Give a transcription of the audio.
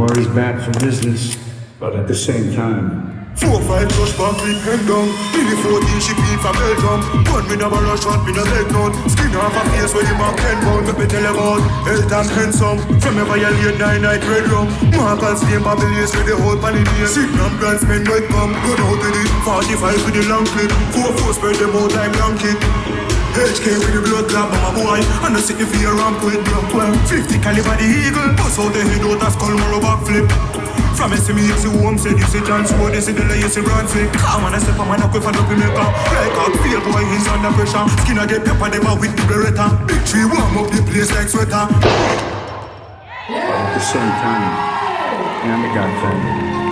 War's bad for business, but at the same time, 4-5 rush back with head down. In the 14 she beat for Belgium. Gun me never rush shot, me no leg none. Skin off a face when you mark 10 pound. Let me tell you about health and handsome. From ever you late 9-night red rum. Mark and Spain Babylons with the whole panini. Signal brands men right come. Run out with it, 45 with the long clip. 4-4 spread them out like blanket. HK with the blood clap, I'm a boy. And I sit the fear ramp with blood 12. 50 caliber the eagle. Bust out the head out a skull more backflip. From SME, you see home, said you see transport, you see the lay, you see Brunswick. Come on, I step on my knock with a duppy maker. Like a field boy, he's under pressure. Skin a get pepper, them with the beretta. Big tree warm up the place like sweater. but at the same time, I'm the Godfather.